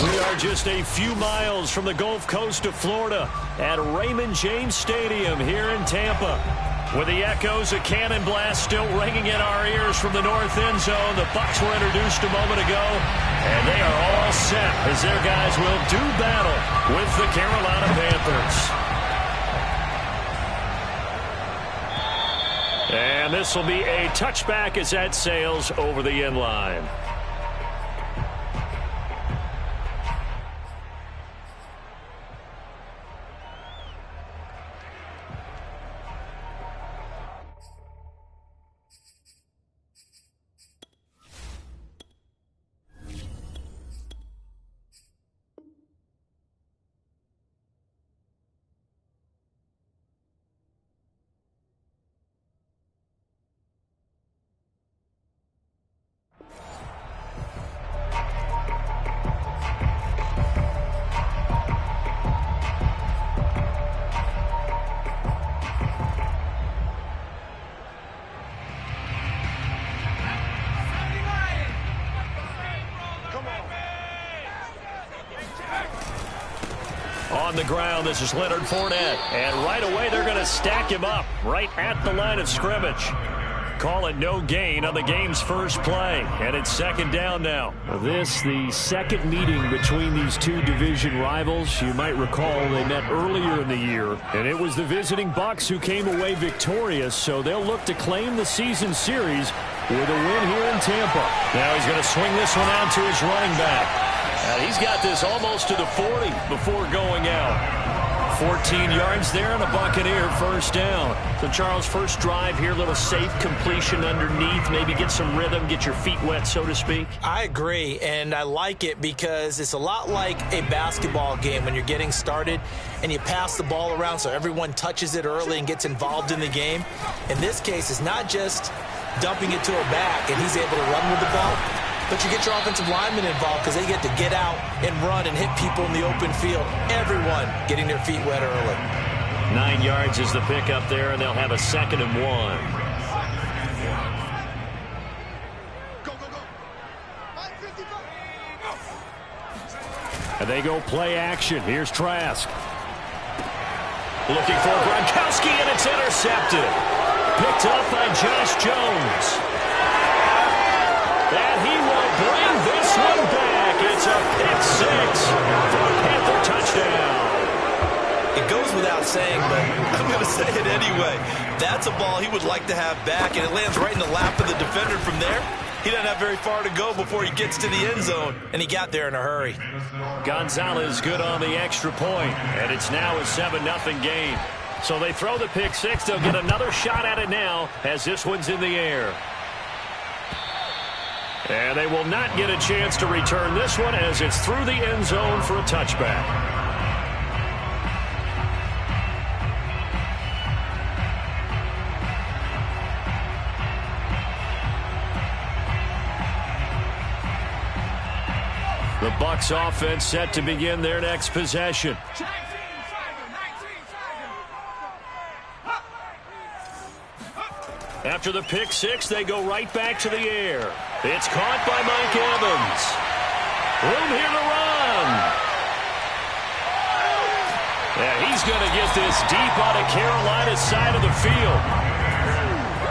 We are just a few miles from the Gulf Coast of Florida at Raymond James Stadium here in Tampa. With the echoes of cannon blast still ringing in our ears from the north end zone, the Bucs were introduced a moment ago, and they are all set as their guys will do battle with the Carolina Panthers. And this will be a touchback as that sails over the end line. On the ground, this is Leonard Fournette. And right away, they're going to stack him up right at the line of scrimmage. Call it no gain on the game's first play. And it's second down now. This, the second meeting between these two division rivals. You might recall they met earlier in the year. And it was the visiting Bucs who came away victorious. So they'll look to claim the season series with a win here in Tampa. Now he's going to swing this one out to his running back. He's got this almost to the 40 before going out. 14 yards there and a Buccaneer first down. So, Charles, first drive here, little safe completion underneath. Maybe get some rhythm, get your feet wet, so to speak. I agree, and I like it because it's a lot like a basketball game when you're getting started and you pass the ball around so everyone touches it early and gets involved in the game. In this case, it's not just dumping it to a back and he's able to run with the ball. But you get your offensive linemen involved because they get to get out and run and hit people in the open field. Everyone getting their feet wet early. 9 yards is the pickup there, and they'll have a 2nd and 1. Go, go, go. And they go play action. Here's Trask. Looking for Gronkowski, and it's intercepted. Picked up by Josh Jones. And he will bring this one back. It's a pick six for a Panther touchdown. It goes without saying, but I'm going to say it anyway. That's a ball he would like to have back, and it lands right in the lap of the defender from there. He doesn't have very far to go before he gets to the end zone, and he got there in a hurry. Gonzalez good on the extra point, and it's now a 7-0 game. So they throw the pick six. They'll get another shot at it now as this one's in the air. And they will not get a chance to return this one as it's through the end zone for a touchback. The Bucs offense set to begin their next possession. After the pick six, they go right back to the air. It's caught by Mike Evans. Room here to run. Yeah, he's going to get this deep out of Carolina's side of the field.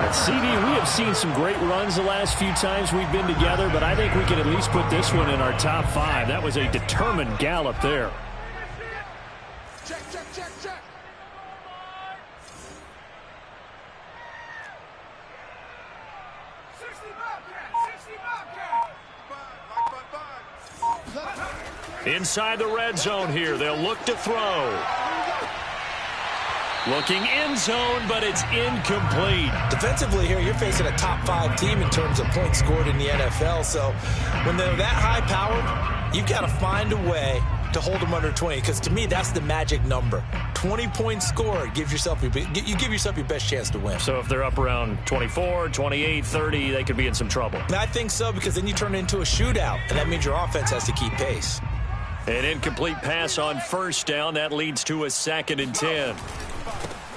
And CD, we have seen some great runs the last few times we've been together, but I think we can at least put this one in our top 5. That was a determined gallop there. Check, check, check, check. Inside the red zone here, they'll look to throw. Looking end zone, but it's incomplete. Defensively here, you're facing a top 5 team in terms of points scored in the NFL. So when they're that high-powered, you've got to find a way to hold them under 20, because to me, that's the magic number. 20 points scored gives yourself you give yourself your best chance to win. So if they're up around 24, 28, 30, they could be in some trouble. And I think so, because then you turn it into a shootout, and that means your offense has to keep pace. An incomplete pass on first down. That leads to a 2nd and 10.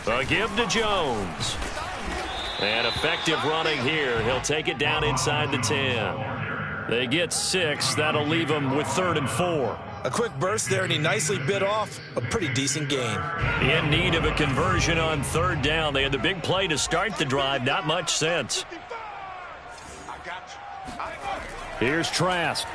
A give to Jones. And effective running here. He'll take it down inside the 10. They get 6. That'll leave them with 3rd and 4. A quick burst there, and he nicely bit off a pretty decent gain. In need of a conversion on 3rd down. They had the big play to start the drive. Not much sense. Here's Trask.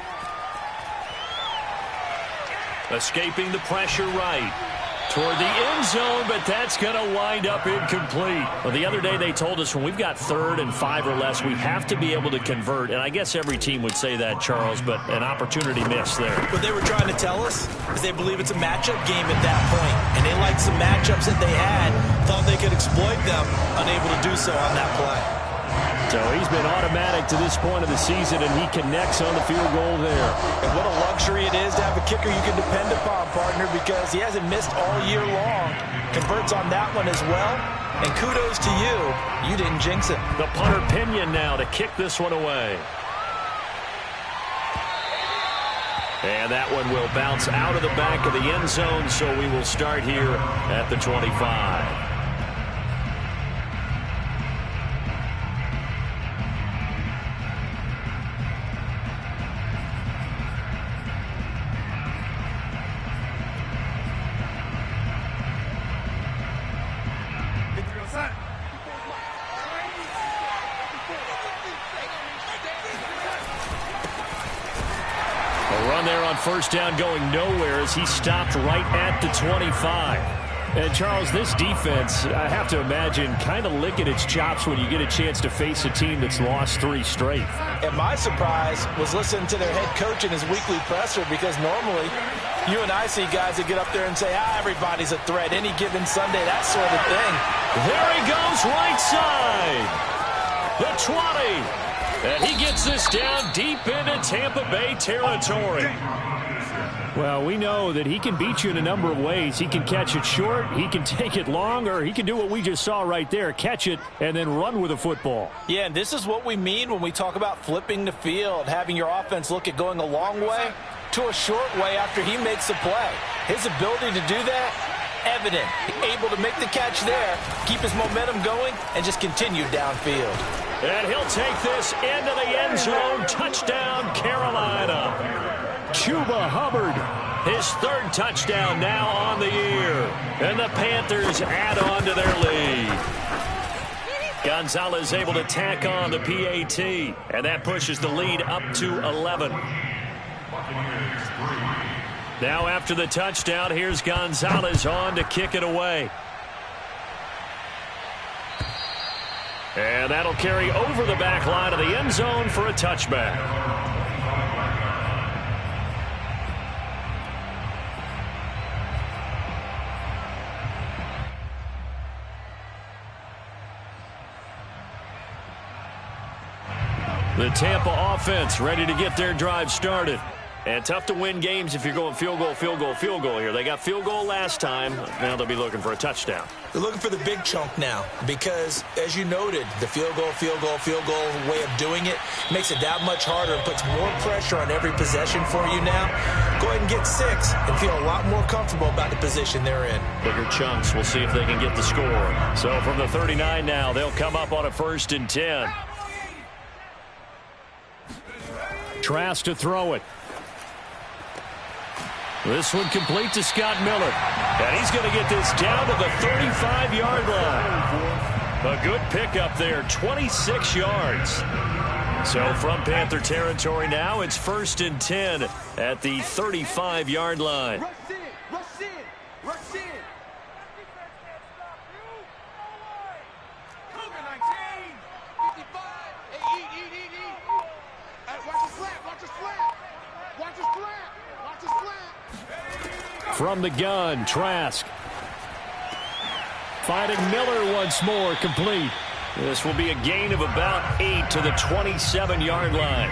Escaping the pressure right. Toward the end zone, but that's going to wind up incomplete. Well, the other day they told us when we've got 3rd and 5 or less, we have to be able to convert. And I guess every team would say that, Charles, but an opportunity missed there. What they were trying to tell us is they believe it's a matchup game at that point. And they liked some matchups that they had, thought they could exploit them, unable to do so on that play. So he's been automatic to this point of the season, and he connects on the field goal there. And what a luxury it is to have a kicker you can depend upon, partner, because he hasn't missed all year long. Converts on that one as well. And kudos to you. You didn't jinx it. The punter Pinion now to kick this one away. And that one will bounce out of the back of the end zone, so we will start here at the 25. First down going nowhere as he stopped right at the 25. And, Charles, this defense, I have to imagine, kind of licking its chops when you get a chance to face a team that's lost 3 straight. And my surprise was listening to their head coach in his weekly presser, because normally you and I see guys that get up there and say, everybody's a threat any given Sunday, that sort of thing. There he goes, right side. The 20. And he gets this down deep into Tampa Bay territory. Well, we know that he can beat you in a number of ways. He can catch it short, he can take it long, or he can do what we just saw right there, catch it and then run with the football. Yeah, and this is what we mean when we talk about flipping the field, having your offense look at going a long way to a short way after he makes a play. His ability to do that, evident. Able to make the catch there, keep his momentum going, and just continue downfield. And he'll take this into the end zone. Touchdown, Carolina. Chuba Hubbard, his 3rd touchdown now on the year. And the Panthers add on to their lead. Gonzalez able to tack on the PAT. And that pushes the lead up to 11. Now after the touchdown, here's Gonzalez on to kick it away. And that'll carry over the back line of the end zone for a touchback. The Tampa offense ready to get their drive started. And tough to win games if you're going field goal, field goal, field goal here. They got field goal last time. Now they'll be looking for a touchdown. They're looking for the big chunk now because, as you noted, the field goal way of doing it makes it that much harder and puts more pressure on every possession for you now. Go ahead and get 6 and feel a lot more comfortable about the position they're in. Bigger chunks. We'll see if they can get the score. So from the 39 now, they'll come up on a 1st and 10. Trask to throw it. This one complete to Scott Miller. And he's going to get this down to the 35-yard line. A good pickup there, 26 yards. So from Panther territory now, it's 1st and 10 at the 35-yard line. Rush in, rush in, rush in. Cougar 19, 55. Hey, eat. Hey, watch the slant, watch the slant. Watch the slant, watch the slant. From the gun, Trask. Finding Miller once more, complete. This will be a gain of about 8 to the 27-yard line.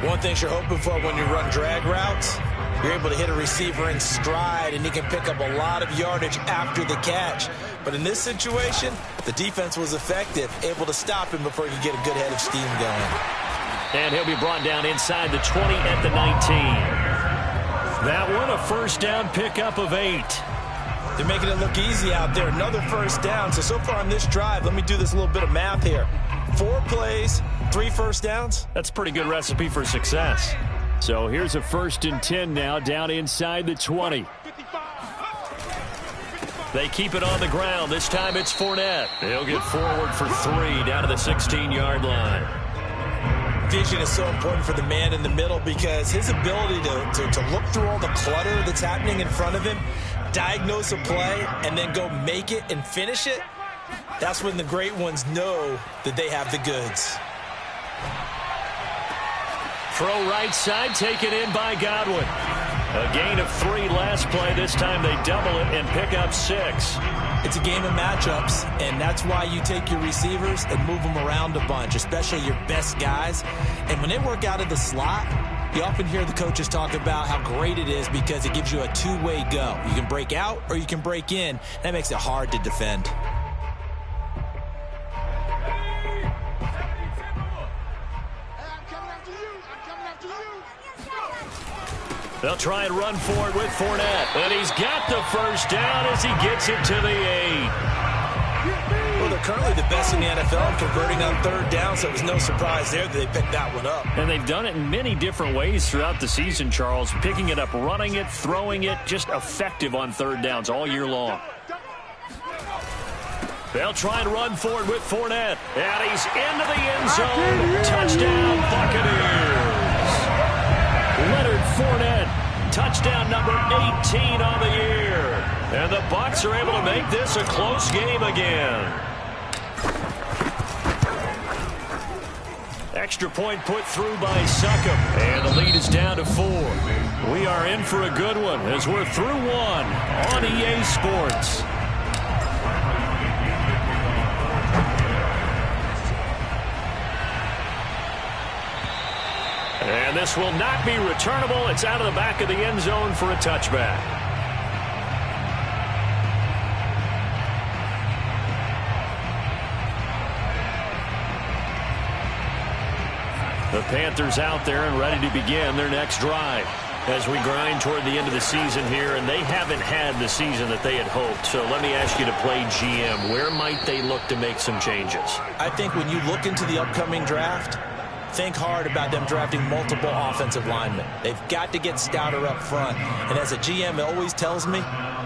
One thing you're hoping for when you run drag routes, you're able to hit a receiver in stride, and he can pick up a lot of yardage after the catch. But in this situation, the defense was effective, able to stop him before he could get a good head of steam going. And he'll be brought down inside the 20 at the 19. That one, a 1st down pickup of 8. They're making it look easy out there. Another 1st down. So far on this drive, let me do this little bit of math here. 4 plays, 3 first downs. That's a pretty good recipe for success. So here's a 1st and 10 now, down inside the 20. They keep it on the ground. This time it's Fournette. He'll get forward for 3 down to the 16-yard line. Vision is so important for the man in the middle because his ability to look through all the clutter that's happening in front of him, diagnose a play, and then go make it and finish it, that's when the great ones know that they have the goods. Throw right side, taken in by Godwin. A gain of 3 last play. This time they double it and pick up 6. It's a game of matchups, and that's why you take your receivers and move them around a bunch, especially your best guys. And when they work out of the slot, you often hear the coaches talk about how great it is because it gives you a 2-way go. You can break out or you can break in. That makes it hard to defend. They'll try and run for it with Fournette. And he's got the first down as he gets it to the 8. Well, they're currently the best in the NFL in converting on 3rd down, so it was no surprise there that they picked that one up. And they've done it in many different ways throughout the season, Charles. Picking it up, running it, throwing it, just effective on 3rd downs all year long. They'll try and run for it with Fournette. And he's into the end zone. Touchdown, Buccaneers. Leonard Fournette, touchdown number 18 on the year. And the Bucs are able to make this a close game again. Extra point put through by Succop. And the lead is down to 4. We are in for a good one as we're through 1 on EA Sports. And this will not be returnable. It's out of the back of the end zone for a touchback. The Panthers out there and ready to begin their next drive as we grind toward the end of the season here, and they haven't had the season that they had hoped. So let me ask you to play GM. Where might they look to make some changes? I think when you look into the upcoming draft, think hard about them drafting multiple offensive linemen. They've got to get stouter up front. And as a GM, it always tells me,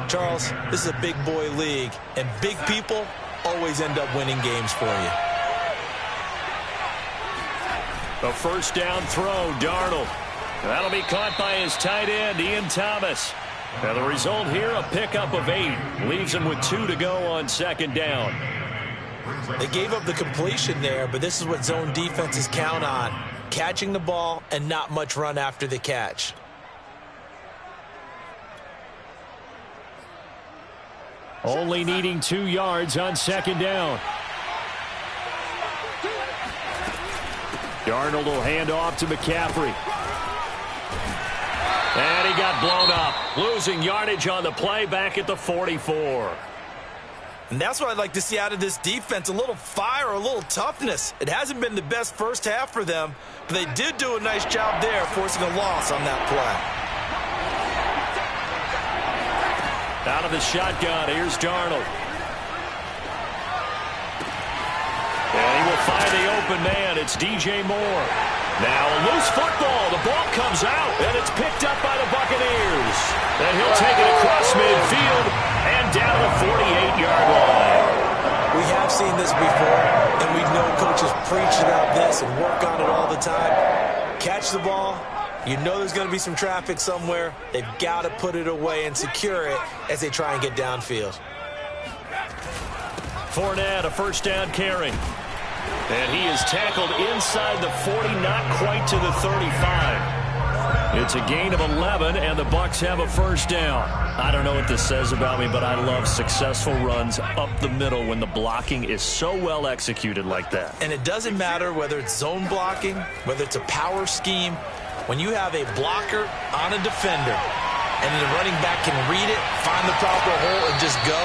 Charles, this is a big boy league, and big people always end up winning games for you. A 1st down throw, Darnold. That'll be caught by his tight end, Ian Thomas. And the result here, a pickup of 8. Leaves him with 2 to go on 2nd down. They gave up the completion there, but this is what zone defenses count on. Catching the ball and not much run after the catch. Only needing 2 yards on 2nd down. Darnold will hand off to McCaffrey. And he got blown up. Losing yardage on the play back at the 44. And that's what I'd like to see out of this defense, a little fire, a little toughness. It hasn't been the best first half for them, but they did do a nice job there, forcing a loss on that play. Out of the shotgun, here's Darnold. And he will find the open man. It's DJ Moore. Now a loose football. The ball comes out, and it's picked up by the Buccaneers. And he'll take it across midfield and down the 48-yard line. We have seen this before, and we know coaches preach about this and work on it all the time. Catch the ball. You know there's going to be some traffic somewhere. They've got to put it away and secure it as they try and get downfield. Fournette, a 1st down carry. And he is tackled inside the 40, not quite to the 35. It's a gain of 11, and the Bucs have a 1st down. I don't know what this says about me, but I love successful runs up the middle when the blocking is so well executed like that. And it doesn't matter whether it's zone blocking, whether it's a power scheme. When you have a blocker on a defender, and the running back can read it, find the proper hole, and just go,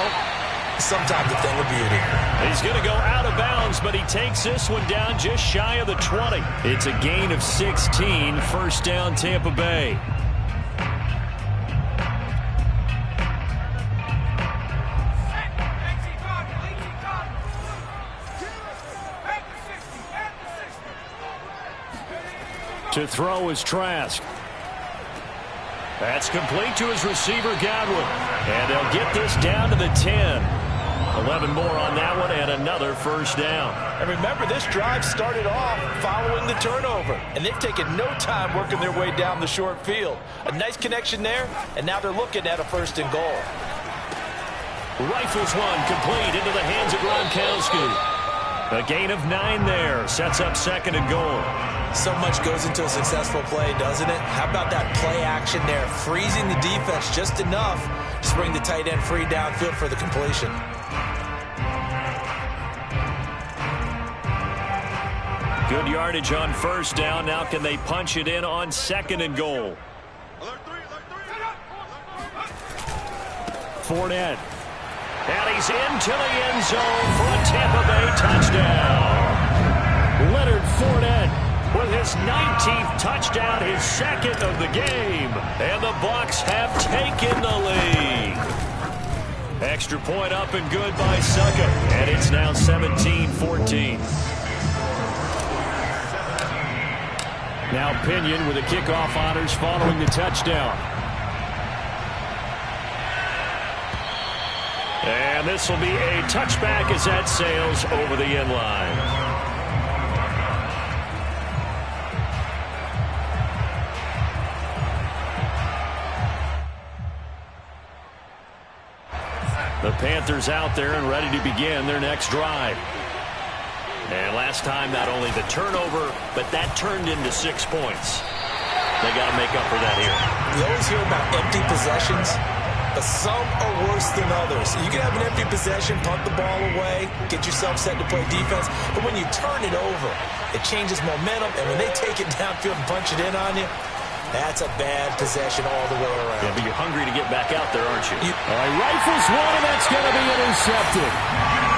sometimes a thing of beauty. He's going to go out of bounds, but he takes this one down just shy of the 20. It's a gain of 16, 1st down Tampa Bay. To throw is Trask. That's complete to his receiver, Godwin. And they'll get this down to the 10. 11 more on that one and another first down. And remember, this drive started off following the turnover. And they've taken no time working their way down the short field. A nice connection there, and now they're looking at a 1st and goal. Rifles one complete into the hands of Gronkowski. A gain of 9 there. Sets up 2nd and goal. So much goes into a successful play, doesn't it? How about that play action there? Freezing the defense just enough to bring the tight end free downfield for the completion. Good yardage on 1st down. Now can they punch it in on 2nd and goal? Fournette. And he's into the end zone for a Tampa Bay touchdown. Leonard Fournette with his 19th touchdown, his 2nd of the game. And the Bucs have taken the lead. Extra point up and good by Suckup. And it's now 17-14. Now Pinion with the kickoff honors following the touchdown. And this will be a touchback as that sails over the end line. The Panthers out there and ready to begin their next drive. And last time, not only the turnover, but that turned into 6 points. They got to make up for that here. We always hear about empty possessions, but some are worse than others. You can have an empty possession, punt the ball away, get yourself set to play defense, but when you turn it over, it changes momentum, and when they take it downfield and punch it in on you, that's a bad possession all the way around. Yeah, but you're hungry to get back out there, aren't you? All right, rifles one, and that's going to be intercepted.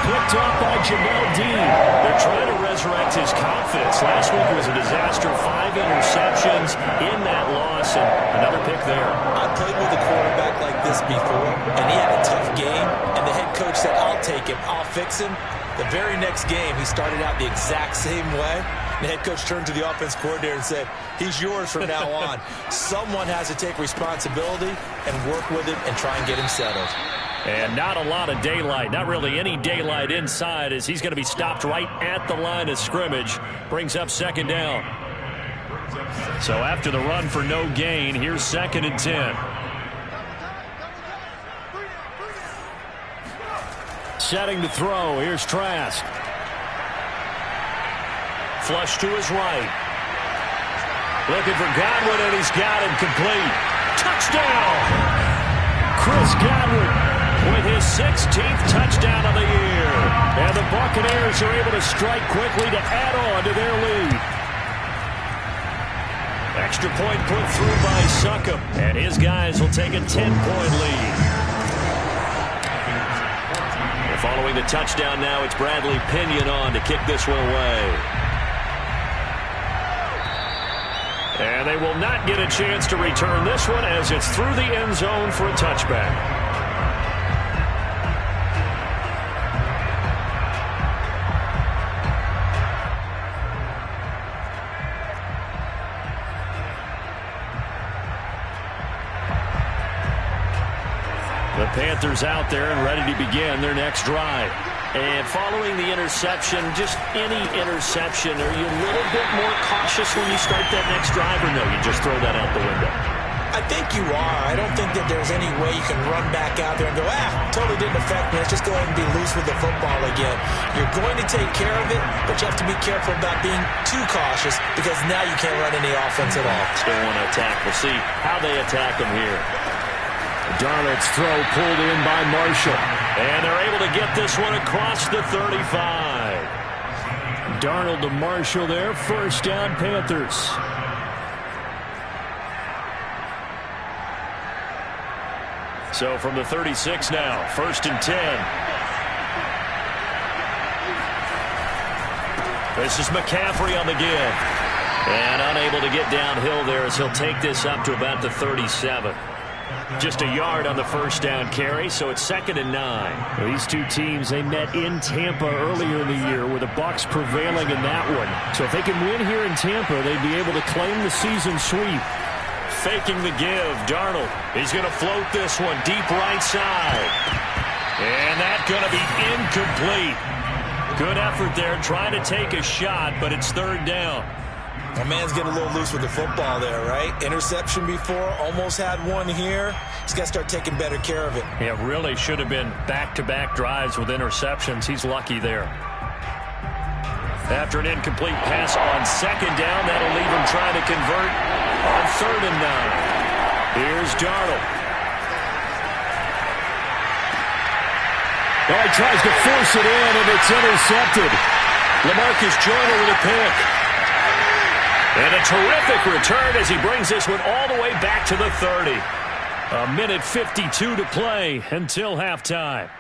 Picked off by Jamel Dean. They're trying to resurrect his confidence. Last week was a disaster. 5 interceptions in that loss, and another pick there. I played with a quarterback like this before, and he had a tough game, and the head coach said, I'll take him, I'll fix him. The very next game, he started out the exact same way. The head coach turned to the offense coordinator and said, he's yours from now on. Someone has to take responsibility and work with him and try and get him settled. And not a lot of daylight, not really any daylight inside, as he's going to be stopped right at the line of scrimmage. Brings up 2nd down. So after the run for no gain, here's 2nd and 10. Setting to throw, here's Trask. Flush to his right. Looking for Godwin, and he's got him complete. Touchdown! Chris Godwin with his 16th touchdown of the year. And the Buccaneers are able to strike quickly to add on to their lead. Extra point put through by Suckup, and his guys will take a 10-point lead. And following the touchdown now, it's Bradley Pinion on to kick this one away. And they will not get a chance to return this one as it's through the end zone for a touchback. The Panthers out there and ready to begin their next drive. And following the interception, just any interception, are you a little bit more cautious when you start that next drive, or no, you just throw that out the window? I think you are. I don't think that there's any way you can run back out there and go, totally didn't affect me. Let's just go ahead and be loose with the football again. You're going to take care of it, but you have to be careful about being too cautious because now you can't run any offense at all. Still want to attack. We'll see how they attack them here. Darnold's throw pulled in by Marshall. And they're able to get this one across the 35. Darnold to Marshall there. 1st down, Panthers. So from the 36 now, 1st and 10. This is McCaffrey on the give. And unable to get downhill there as he'll take this up to about the 37. Just a yard on the first down carry, so it's 2nd and 9. These two teams, they met in Tampa earlier in the year, with the Bucs prevailing in that one. So if they can win here in Tampa, they'd be able to claim the season sweep. Faking the give, Darnold. He's going to float this one deep right side. And that's going to be incomplete. Good effort there, trying to take a shot, but it's 3rd down. My man's getting a little loose with the football there, right? Interception before, almost had one here. He's got to start taking better care of it. Yeah, really should have been back-to-back drives with interceptions. He's lucky there. After an incomplete pass on 2nd down, that'll leave him trying to convert on 3rd and 9. Here's Darnold. Well, he tries to force it in, and it's intercepted. LaMarcus Joyner with a pick. And a terrific return as he brings this one all the way back to the 30. A minute 52 to play until halftime.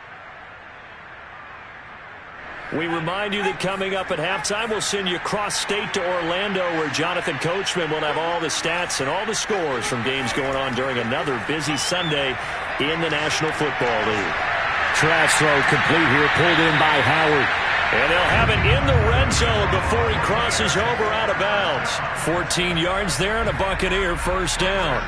We remind you that coming up at halftime, we'll send you cross-state to Orlando, where Jonathan Coachman will have all the stats and all the scores from games going on during another busy Sunday in the National Football League. Trash throw complete here, pulled in by Howard. And they'll have it in the red zone before he crosses over out of bounds. 14 yards there and a Buccaneer first down.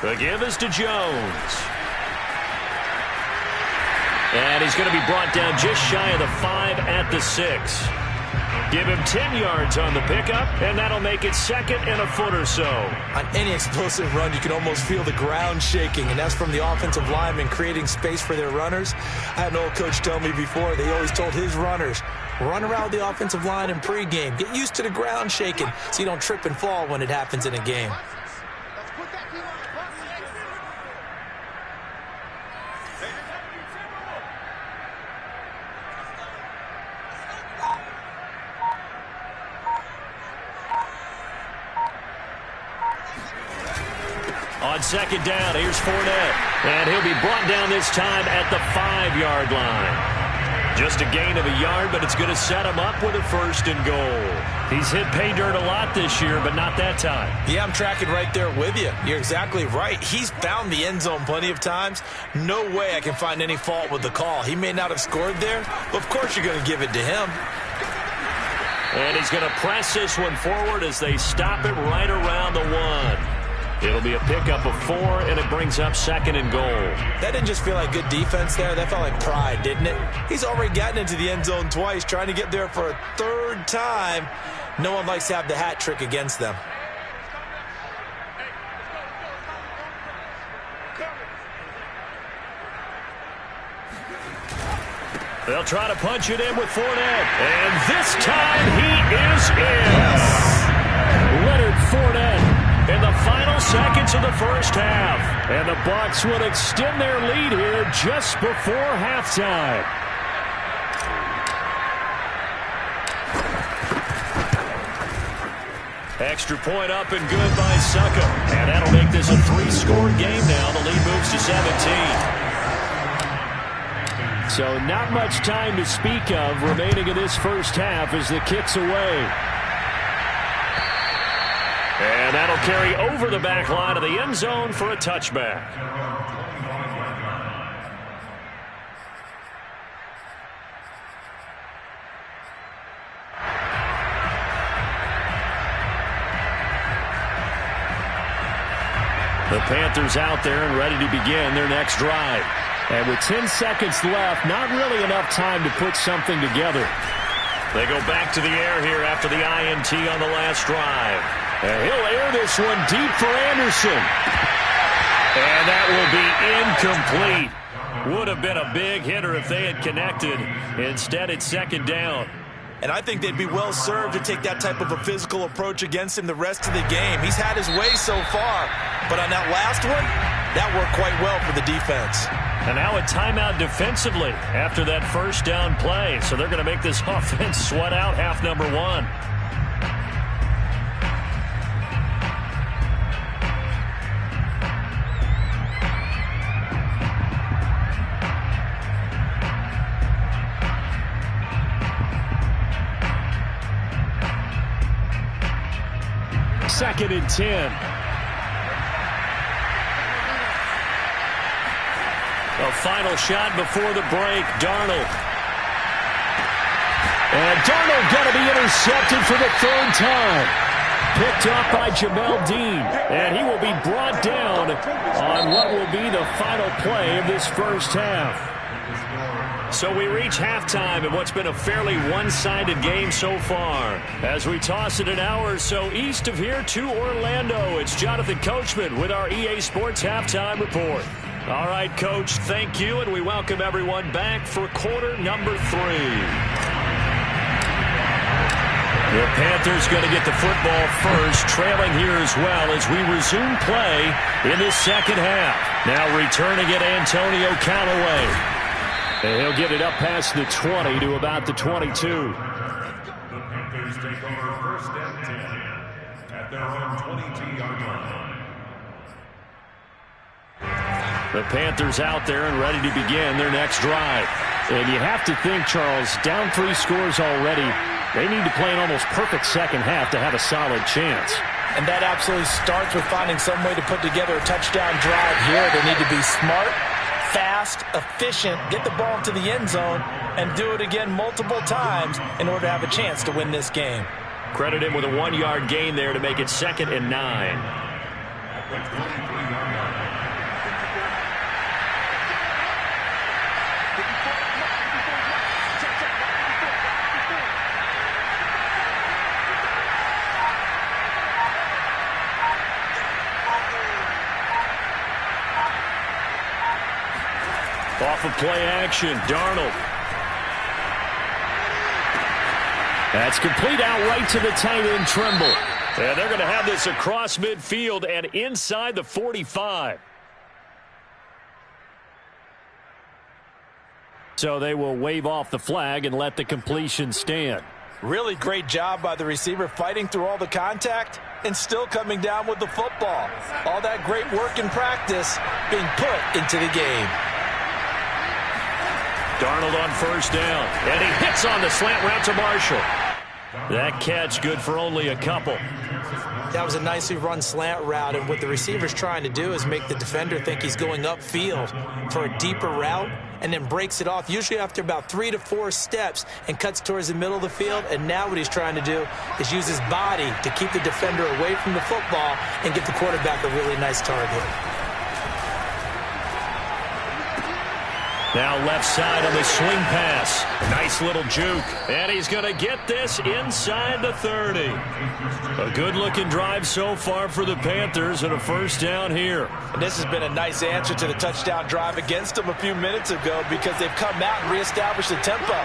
The give is to Jones. And he's going to be brought down just shy of the 5 at the 6. Give him 10 yards on the pickup, and that'll make it 2nd and a foot or so. On any explosive run, you can almost feel the ground shaking, and that's from the offensive linemen creating space for their runners. I had an old coach tell me before, they always told his runners, run around the offensive line in pregame. Get used to the ground shaking so you don't trip and fall when it happens in a game. On 2nd down, here's Fournette. And he'll be brought down this time at the 5-yard line. Just a gain of a yard, but it's going to set him up with a 1st and goal. He's hit pay dirt a lot this year, but not that time. Yeah, I'm tracking right there with you. You're exactly right. He's found the end zone plenty of times. No way I can find any fault with the call. He may not have scored there, but of course you're going to give it to him. And he's going to press this one forward as they stop it right around the 1. It'll be a pickup of 4, and it brings up 2nd and goal. That didn't just feel like good defense there. That felt like pride, didn't it? He's already gotten into the end zone twice, trying to get there for a 3rd time. No one likes to have the hat trick against them. They'll try to punch it in with Fournette. And this time he is in. Leonard Fournette in the final seconds of the first half. And the Bucs will extend their lead here just before halftime. Extra point up and good by Succa. And that'll make this a 3-score game now. The lead moves to 17. So not much time to speak of remaining in this first half as the kick's away. And that'll carry over the back line of the end zone for a touchback. The Panthers out there and ready to begin their next drive. And with 10 seconds left, not really enough time to put something together. They go back to the air here after the INT on the last drive. And he'll air this one deep for Anderson. And that will be incomplete. Would have been a big hitter if they had connected. Instead, it's 2nd down. And I think they'd be well served to take that type of a physical approach against him the rest of the game. He's had his way so far. But on that last one, that worked quite well for the defense. And now a timeout defensively after that first down play. So they're going to make this offense sweat out half number 1. 2nd and 10. A final shot before the break, Darnold. And Darnold going to be intercepted for the 3rd time. Picked up by Jamel Dean. And he will be brought down on what will be the final play of this first half. So we reach halftime in what's been a fairly one-sided game so far. As we toss it an hour or so east of here to Orlando, it's Jonathan Coachman with our EA Sports Halftime Report. All right, Coach, thank you, and we welcome everyone back for quarter number 3. The Panthers going to get the football first, trailing here as well as we resume play in this second half. Now returning it, Antonio Callaway. And he'll get it up past the 20 to about the 22. The Panthers take over 1st and 10 at their own 22-yard line. The Panthers out there and ready to begin their next drive. And you have to think, Charles, down 3 scores already. They need to play an almost perfect second half to have a solid chance. And that absolutely starts with finding some way to put together a touchdown drive here. They need to be smart, fast, efficient, get the ball into the end zone, and do it again multiple times in order to have a chance to win this game. Credit him with a 1-yard gain there to make it 2nd and 9. Off of play action, Darnold. That's complete out right to the tight end, Trimble. And they're going to have this across midfield and inside the 45. So they will wave off the flag and let the completion stand. Really great job by the receiver fighting through all the contact and still coming down with the football. All that great work in practice being put into the game. Darnold on 1st down, and he hits on the slant route to Marshall. That catch good for only a couple. That was a nicely run slant route, and what the receiver's trying to do is make the defender think he's going upfield for a deeper route and then breaks it off, usually after about 3 to 4 steps, and cuts towards the middle of the field. And now what he's trying to do is use his body to keep the defender away from the football and get the quarterback a really nice target. Now left side on the swing pass. Nice little juke. And he's going to get this inside the 30. A good-looking drive so far for the Panthers and a 1st down here. And this has been a nice answer to the touchdown drive against them a few minutes ago because they've come out and reestablished the tempo.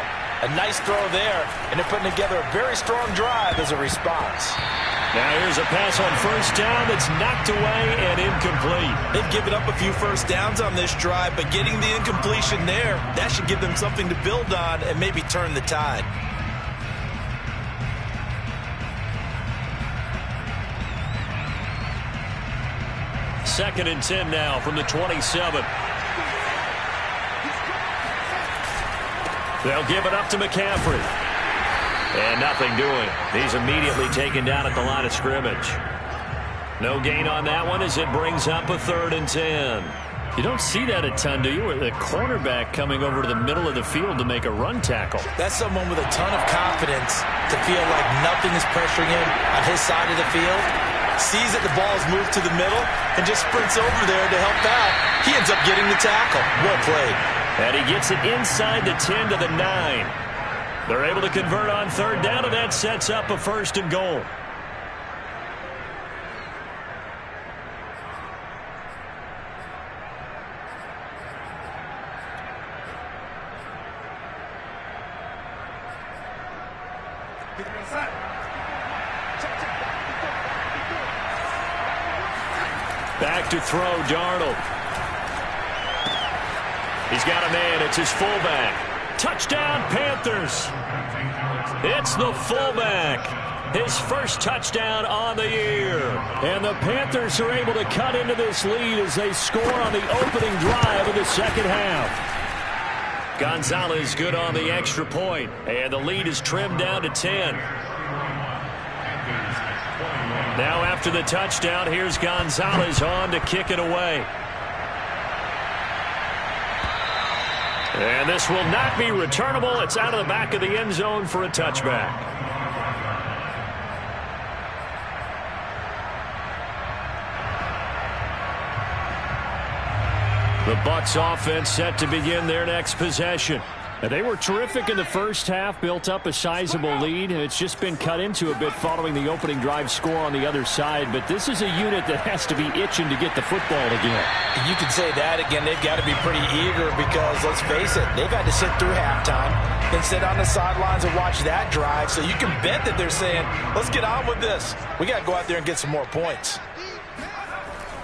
A nice throw there, and they're putting together a very strong drive as a response. Now here's a pass on 1st down that's knocked away and incomplete. They've given up a few 1st downs on this drive, but getting the incompletion there, that should give them something to build on and maybe turn the tide. Second and 10 now from the 27. They'll give it up to McCaffrey. And nothing doing. He's immediately taken down at the line of scrimmage. No gain on that one as it brings up a 3rd and 10. You don't see that a ton, do you? With a cornerback coming over to the middle of the field to make a run tackle. That's someone with a ton of confidence to feel like nothing is pressuring him on his side of the field. Sees that the ball is moved to the middle and just sprints over there to help out. He ends up getting the tackle. Well played. And he gets it inside the 10 to the 9. They're able to convert on 3rd down, and that sets up a 1st and goal. Back to throw, Darnold. He's got a man. It's his fullback. Touchdown, Panthers. It's the fullback. His first touchdown on the year. And the Panthers are able to cut into this lead as they score on the opening drive of the second half. Gonzalez good on the extra point, and the lead is trimmed down to 10. Now after the touchdown, here's Gonzalez on to kick it away. And this will not be returnable. It's out of the back of the end zone for a touchback. The Bucs offense set to begin their next possession. They were terrific in the first half, built up a sizable lead. It's just been cut into a bit following the opening drive score on the other side. But this is a unit that has to be itching to get the football again. You could say that again. They've got to be pretty eager because, let's face it, they've had to sit through halftime and sit on the sidelines and watch that drive. So you can bet that they're saying, let's get on with this. We got to go out there and get some more points.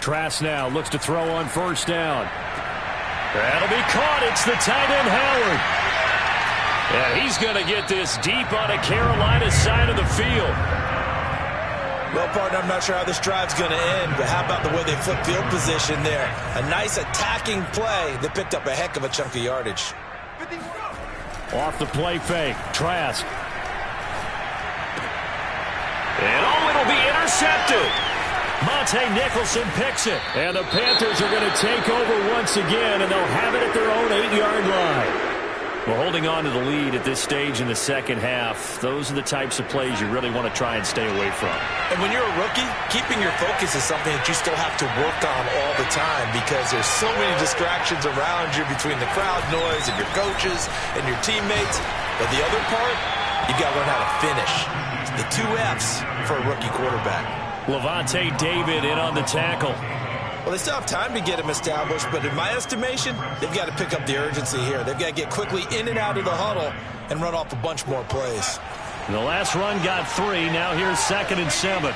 Trask now looks to throw on first down. That'll be caught. It's the tight end, Howard. And he's going to get this deep on a Carolina side of the field. Well, partner, I'm not sure how this drive's going to end, but how about the way they flip field position there? A nice attacking play that picked up a heck of a chunk of yardage. Off the play fake, Trask. And it'll be intercepted. Monte Nicholson picks it. And the Panthers are going to take over once again, and they'll have it at their own 8-yard line. Well, holding on to the lead at this stage in the second half, those are the types of plays you really want to try and stay away from. And when you're a rookie, keeping your focus is something that you still have to work on all the time because there's so many distractions around you between the crowd noise and your coaches and your teammates. But the other part, you got to learn how to finish. It's the 2 F's for a rookie quarterback. Levante David in on the tackle. Well, they still have time to get him established, but in my estimation, they've got to pick up the urgency here. They've got to get quickly in and out of the huddle and run off a bunch more plays. The last run got 3. Now here's 2nd and 7.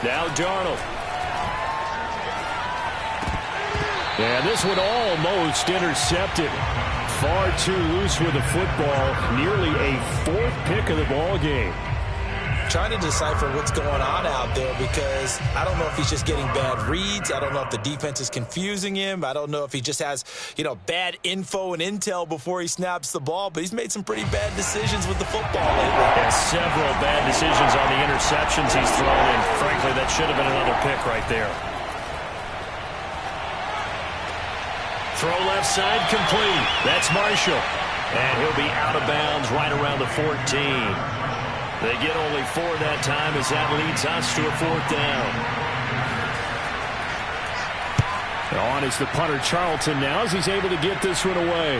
Now Darnold. And this one almost intercepted. Far too loose with the football. Nearly a 4th pick of the ball game. Trying to decipher what's going on out there because I don't know if he's just getting bad reads. I don't know if the defense is confusing him. I don't know if he just has, bad info and intel before he snaps the ball. But he's made some pretty bad decisions with the football lately. Yeah, several bad decisions on the interceptions he's thrown, and frankly, that should have been another pick right there. Throw left side complete. That's Marshall. And he'll be out of bounds right around the 14. They get only 4 that time as that leads us to a 4th down. On is the punter Charlton now as he's able to get this one away.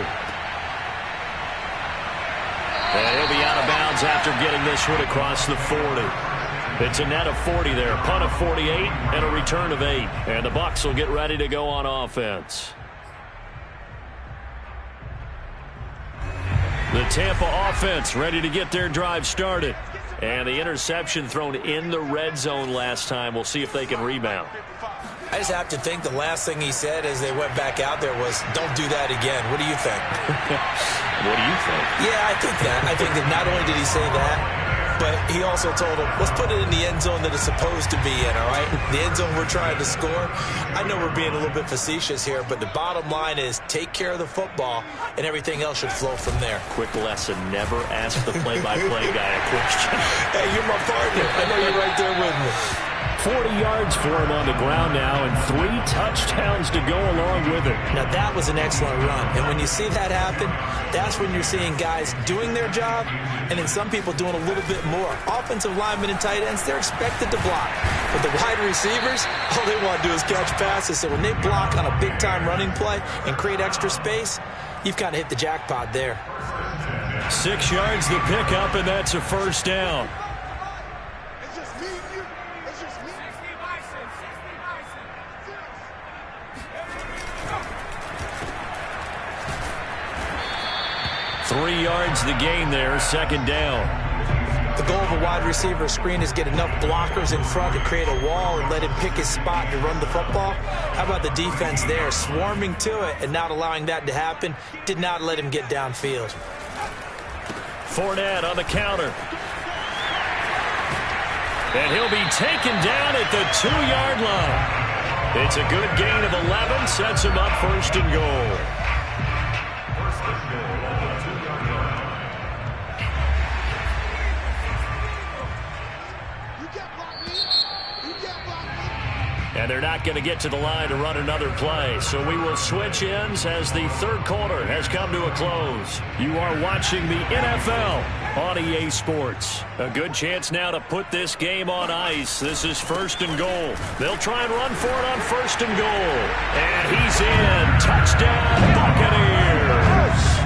And he'll be out of bounds after getting this one across the 40. It's a net of 40 there. Punt of 48 and a return of 8. And the Bucs will get ready to go on offense. The Tampa offense ready to get their drive started. And the interception thrown in the red zone last time. We'll see if they can rebound. I just have to think the last thing he said as they went back out there was, don't do that again. What do you think? What do you think? Yeah, I think that. I think that not only did he say that, but he also told him, let's put it in the end zone that it's supposed to be in, all right? The end zone we're trying to score. I know we're being a little bit facetious here, but the bottom line is take care of the football, and everything else should flow from there. Quick lesson, never ask the play-by-play guy a question. Hey, you're my partner. I know you're right there with me. 40 yards for him on the ground now, and 3 touchdowns to go along with it. Now, that was an excellent run. And when you see that happen, that's when you're seeing guys doing their job, and then some people doing a little bit more. Offensive linemen and tight ends, they're expected to block. But the wide receivers, all they want to do is catch passes. So when they block on a big-time running play and create extra space, you've kind of hit the jackpot there. 6 yards the pickup, and that's a first down. 3 yards the gain there, 2nd down. The goal of a wide receiver screen is get enough blockers in front to create a wall and let him pick his spot to run the football. How about the defense there, swarming to it and not allowing that to happen? Did not let him get downfield. Fournette on the counter. And he'll be taken down at the 2-yard line. It's a good gain of 11, sets him up 1st and goal. And they're not going to get to the line to run another play. So we will switch ends as the third quarter has come to a close. You are watching the NFL on EA Sports. A good chance now to put this game on ice. This is 1st and goal. They'll try and run for it on 1st and goal. And he's in. Touchdown, Buccaneers.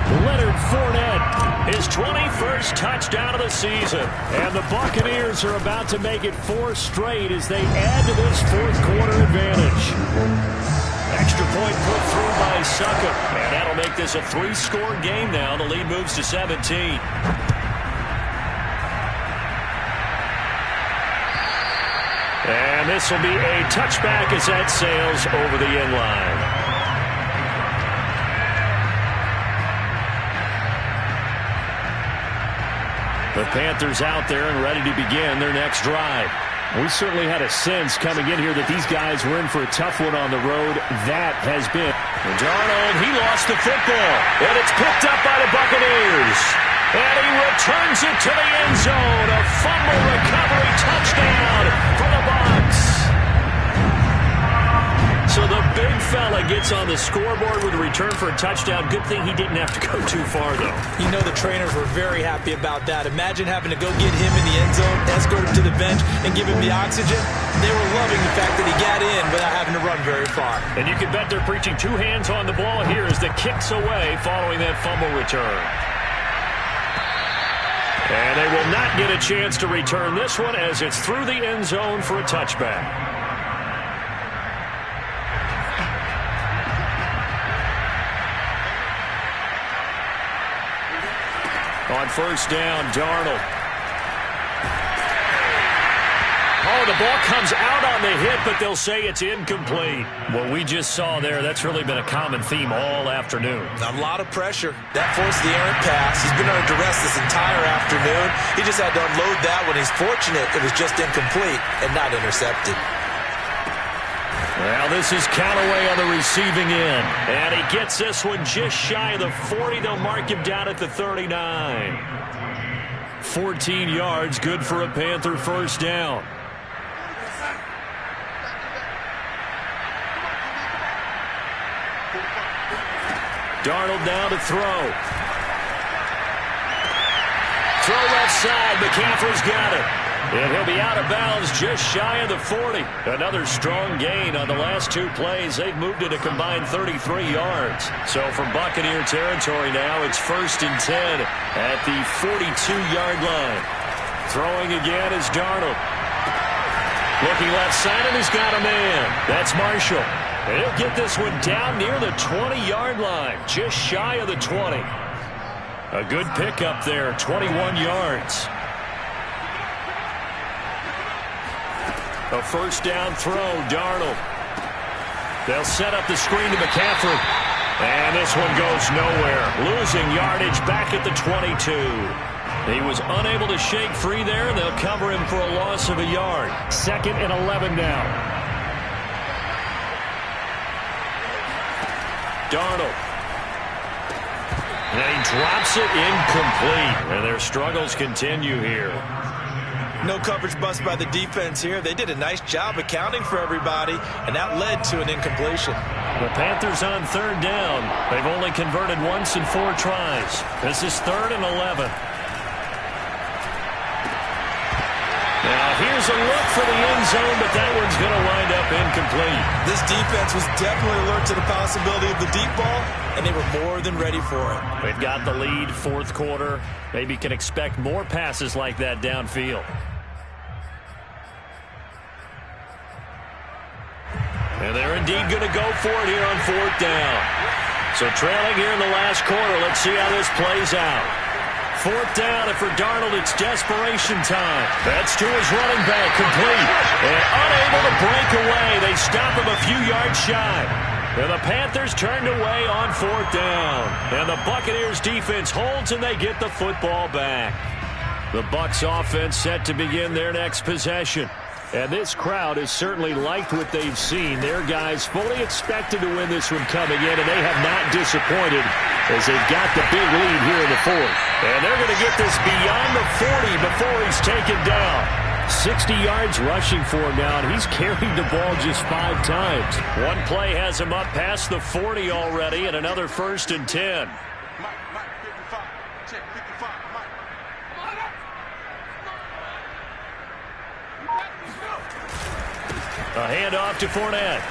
Leonard Fournette, his 21st touchdown of the season. And the Buccaneers are about to make it 4 straight as they add to this fourth quarter advantage. Extra point put through by Succop. And that'll make this a 3-score game now. The lead moves to 17. And this will be a touchback as that sails over the end line. The Panthers out there and ready to begin their next drive. We certainly had a sense coming in here that these guys were in for a tough one on the road. That has been. And Darnold, he lost the football. And it's picked up by the Buccaneers. And he returns it to the end zone. A fumble recovery touchdown for the Bucs. So the big fella gets on the scoreboard with a return for a touchdown. Good thing he didn't have to go too far, though. You know the trainers were very happy about that. Imagine having to go get him in the end zone, escort him to the bench, and give him the oxygen. They were loving the fact that he got in without having to run very far. And you can bet they're preaching 2 hands on the ball here as the kick's away following that fumble return. And they will not get a chance to return this one as it's through the end zone for a touchback. On 1st down, Darnold. Oh, the ball comes out on the hit, but they'll say it's incomplete. What we just saw there, that's really been a common theme all afternoon. A lot of pressure. That forced the errant pass. He's been under duress this entire afternoon. He just had to unload that one. He's fortunate it was just incomplete and not intercepted. Well, this is Callaway on the receiving end. And he gets this one just shy of the 40. They'll mark him down at the 39. 14 yards, good for a Panther 1st down. Darnold down to throw. Throw left side. McCaffrey's got it. And he'll be out of bounds just shy of the 40. Another strong gain on the last 2 plays. They've moved it a combined 33 yards. So from Buccaneer territory now, it's 1st and 10 at the 42-yard line. Throwing again is Darnold. Looking left side, and he's got a man. That's Marshall. And he'll get this one down near the 20-yard line, just shy of the 20. A good pickup there, 21 yards. A 1st down throw, Darnold. They'll set up the screen to McCaffrey. And this one goes nowhere. Losing yardage back at the 22. He was unable to shake free there, and they'll cover him for a loss of a yard. 2nd and 11 now. Darnold. And he drops it incomplete. And their struggles continue here. No coverage bust by the defense here. They did a nice job accounting for everybody, and that led to an incompletion. The Panthers on 3rd down. They've only converted once in 4 tries. This is 3rd and 11. Now here's a look for the end zone, but that one's going to wind up incomplete. This defense was definitely alert to the possibility of the deep ball, and they were more than ready for it. They've got the lead, 4th quarter. Maybe can expect more passes like that downfield. And they're indeed going to go for it here on 4th down. So trailing here in the last quarter, let's see how this plays out. 4th down, and for Darnold, it's desperation time. That's to his running back, complete. And unable to break away. They stop him a few yards shy. And the Panthers turned away on 4th down. And the Buccaneers defense holds, and they get the football back. The Bucs offense set to begin their next possession. And this crowd has certainly liked what they've seen. Their guys fully expected to win this one coming in, and they have not disappointed as they've got the big lead here in the 4th. And they're going to get this beyond the 40 before he's taken down. 60 yards rushing for him now, and he's carried the ball just 5 times. One play has him up past the 40 already, and another 1st and 10. Mike, 55. Check 55. Mike. A handoff to Fournette.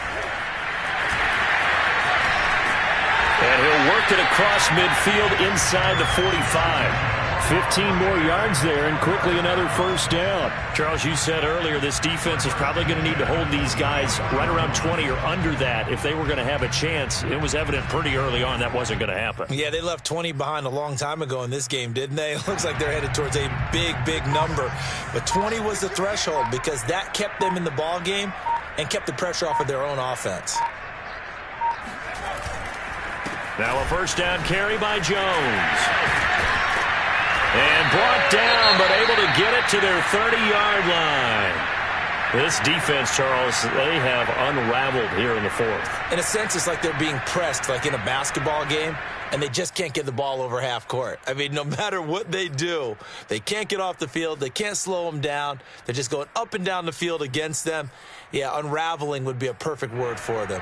And he'll work it across midfield inside the 45. 15 more yards there, and quickly another 1st down. Charles, you said earlier this defense is probably going to need to hold these guys right around 20 or under that if they were going to have a chance. It was evident pretty early on that wasn't going to happen. Yeah, they left 20 behind a long time ago in this game, didn't they? It looks like they're headed towards a big number. But 20 was the threshold because that kept them in the ball game and kept the pressure off of their own offense. Now a 1st down carry by Jones. And brought down, but able to get it to their 30-yard line. This defense, Charles, they have unraveled here in the 4th. In a sense, it's like they're being pressed, like in a basketball game, and they just can't get the ball over half court. I mean, no matter what they do, they can't get off the field. They can't slow them down. They're just going up and down the field against them. Yeah, unraveling would be a perfect word for them.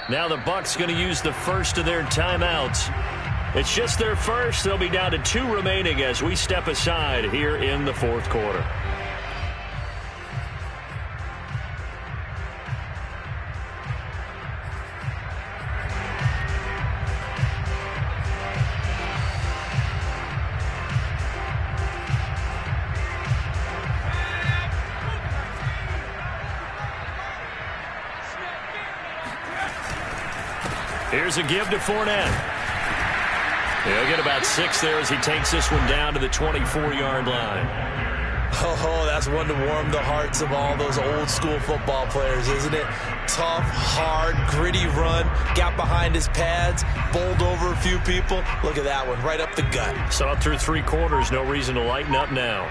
Now the Bucs going to use the first of their timeouts. It's just their first. They'll be down to 2 remaining as we step aside here in the 4th quarter. Here's a give to Fournette. He'll get about 6 there as he takes this one down to the 24-yard line. Oh, that's one to warm the hearts of all those old-school football players, isn't it? Tough, hard, gritty run. Got behind his pads, bowled over a few people. Look at that one, right up the gut. Saw it through 3 quarters. No reason to lighten up now.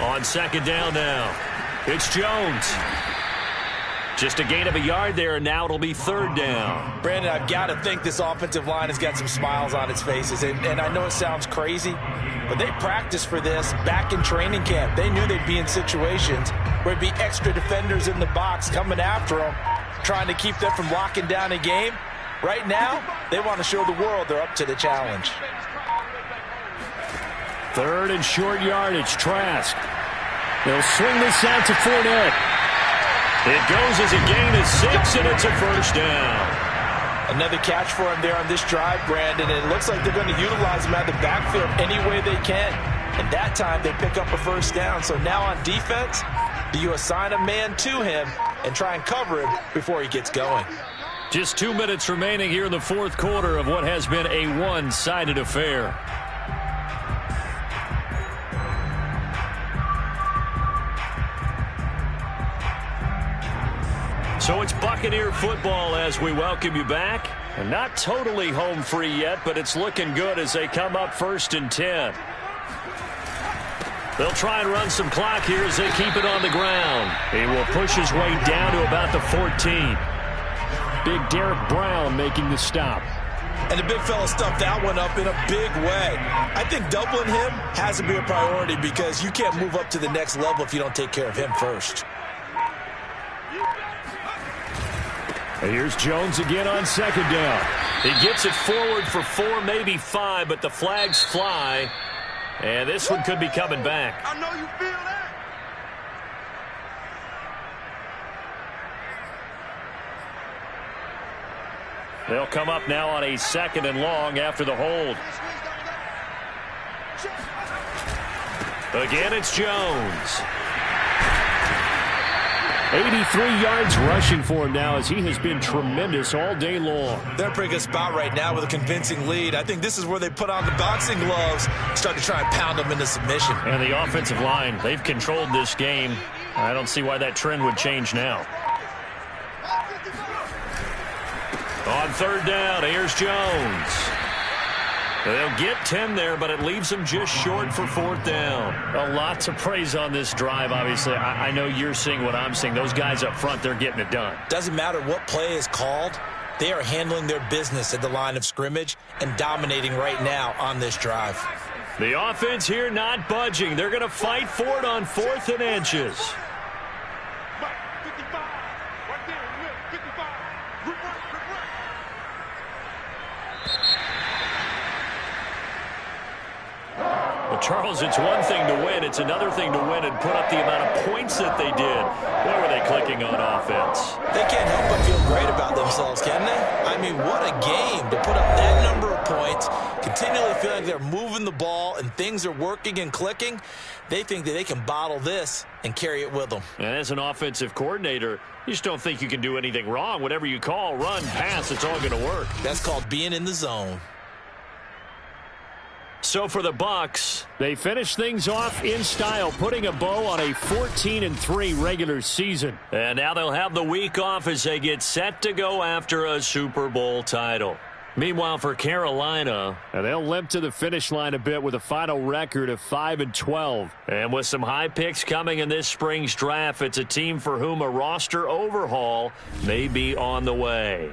On 2nd down now, it's Jones. Just a gain of a yard there, and now it'll be 3rd down. Brandon, I've got to think this offensive line has got some smiles on its faces. And I know it sounds crazy, but they practiced for this back in training camp. They knew they'd be in situations where it'd be extra defenders in the box coming after them, trying to keep them from locking down a game. Right now, they want to show the world they're up to the challenge. 3rd and short yardage, Trask. They'll swing this out to Fournette. It goes as a gain of 6, and it's a 1st down. Another catch for him there on this drive, Brandon. And it looks like they're going to utilize him out of the backfield any way they can. And that time, they pick up a 1st down. So now on defense, do you assign a man to him and try and cover him before he gets going? Just 2 minutes remaining here in the 4th quarter of what has been a one-sided affair. So it's Buccaneer football as we welcome you back. And not totally home free yet, but it's looking good as they come up 1st and 10. They'll try and run some clock here as they keep it on the ground. He will push his way down to about the 14. Big Derek Brown making the stop. And the big fella stuffed that one up in a big way. I think doubling him has to be a priority because you can't move up to the next level if you don't take care of him first. Here's Jones again on 2nd down. He gets it forward for 4, maybe 5, but the flags fly. And this one could be coming back. I know you feel that. They'll come up now on a 2nd and long after the hold. Again, it's Jones. 83 yards rushing for him now as he has been tremendous all day long. They're in a pretty good spot right now with a convincing lead. I think this is where they put on the boxing gloves, start to try and pound them into submission. And the offensive line, they've controlled this game I don't see why that trend would change now. On third down, here's Jones. They'll get 10 there, but it leaves them just short for fourth down. A lot to praise on this drive, obviously. I know you're seeing what I'm seeing. Those guys up front, they're getting it done. Doesn't matter what play is called. They are handling their business at the line of scrimmage and dominating right now on this drive. The offense here not budging. They're going to fight for it on 4th and inches. 55. Right there. 55. Reverse. Well, Charles, it's one thing to win. It's another thing to win and put up the amount of points that they did. Boy, were they clicking on offense. They can't help but feel great about themselves, can they? I mean, what a game to put up that number of points, continually feel like they're moving the ball and things are working and clicking. They think that they can bottle this and carry it with them. And as an offensive coordinator, you just don't think you can do anything wrong. Whatever you call, run, pass, it's all going to work. That's called being in the zone. So for the Bucks, they finish things off in style, putting a bow on a 14-3 regular season. And now they'll have the week off as they get set to go after a Super Bowl title. Meanwhile, for Carolina, they'll limp to the finish line a bit with a final record of 5-12. And with some high picks coming in this spring's draft, it's a team for whom a roster overhaul may be on the way.